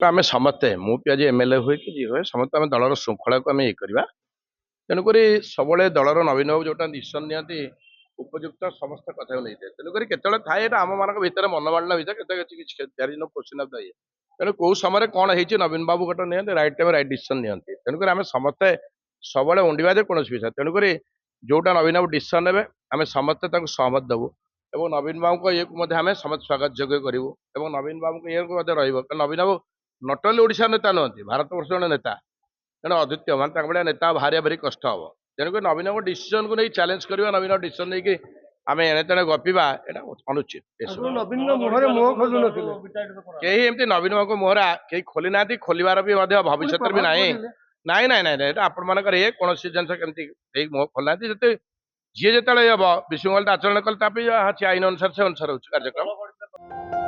ତ ଆମେ ସମସ୍ତେ ମୁଁ ବି ଆଜି ଏମଏଲଏ ହୁଏ କି ଯିଏ ହୁଏ ସମସ୍ତେ ଆମେ ଦଳର ଶୃଙ୍ଖଳାକୁ ଆମେ ଇଏ କରିବା। ତେଣୁକରି ସବୁବେଳେ ଦଳର ନବୀନ ବାବୁ ଯୋଉଟା ଡିସିସନ ନିଅନ୍ତି ଉପଯୁକ୍ତ ସମସ୍ତ କଥାକୁ ନେଇଥାଏ। ତେଣୁକରି କେତେବେଳେ ଥାଏ ଏଇଟା ଆମମାନଙ୍କ ଭିତରେ ମନମାଳିନା ଭିତରେ କେତେ କିଛି there is no question of the ଇଏ। ତେଣୁ କୋଉ ସମୟରେ କଣ ହେଇଛି ନବୀନ ବାବୁ ଗୋଟେ ନିଅନ୍ତି ରାଇଟ୍ ଟାଇମ୍ ରାଇଟ୍ ଡିସିସନ ନିଅନ୍ତି। ତେଣୁକରି ଆମେ ସମସ୍ତେ ସବୁବେଳେ ଉଣ୍ଡିବା ଯେ କୌଣସି ବିଷୟ ତେଣୁକରି ଯୋଉଟା ନବୀନ ବାବୁ ଡିସିସନ ନେବେ ଆମେ ସମସ୍ତେ ତାଙ୍କୁ ସହମତ ଦେବୁ ଏବଂ ନବୀନ ବାବୁଙ୍କ ଇଏକୁ ମଧ୍ୟ ଆମେ ସମସ୍ତେ ସ୍ୱାଗତ ଯୋଗ୍ୟ କରିବୁ ଏବଂ ନବୀନ ବାବୁଙ୍କ ଇଏକୁ ମଧ୍ୟ ରହିବ କାରଣ ନବୀନ ବାବୁ ନଟ୍ ଓନ୍ଲି ଓଡ଼ିଶା ନେତା ନୁହନ୍ତି ଭାରତ ବର୍ଷ ଜଣେ ନେତା। ତେଣୁ ଅଦ୍ୱିତୀୟ ମାନେ ତାଙ୍କ ଭଳିଆ ନେତା ବାହାରିବା ଭାରି କଷ୍ଟ ହବ। ତେଣୁକରି ନବୀନଙ୍କ ଡିସିସନକୁ ନେଇ ଚ୍ୟାଲେଞ୍ଜ କରିବା ନବୀନ ଡିସିସନ ନେଇକି ଆମେ ଏଣେ ତେଣେ ଗପିବା ଏଇଟା ଅନୁଚିତ। ନବୀନଙ୍କ ମୁହଁରେ ମୁହଁ ଖୋଲୁ ନଥିଲେ। କେହି ଏମିତି ନବୀନ ବାବୁଙ୍କ ମୁହଁରେ କେହି ଖୋଲି ନାହାନ୍ତି ଖୋଲିବାର ବି ମଧ୍ୟ ଭବିଷ୍ୟତରେ ବି ନାହିଁ। ନାଇଁ ନାଇଁ ନାଇଁ ନାଇଁ ଏଇଟା ଆପଣମାନଙ୍କର ଇଏ କୌଣସି ଜିନିଷ କେମିତି କେହି ମୁହଁ ଖୋଲିନାହାନ୍ତି ଯେତେ ଯିଏ ଯେତେବେଳେ ହବ ବିଶୃଙ୍ଖଳିତ ଆଚରଣ କଲେ ତା ପାଇଁ ଯାହା ଅଛି ଆଇନ ଅନୁସାରେ ସେ ଅନୁସାରେ ହଉଛି କାର୍ଯ୍ୟକ୍ରମ।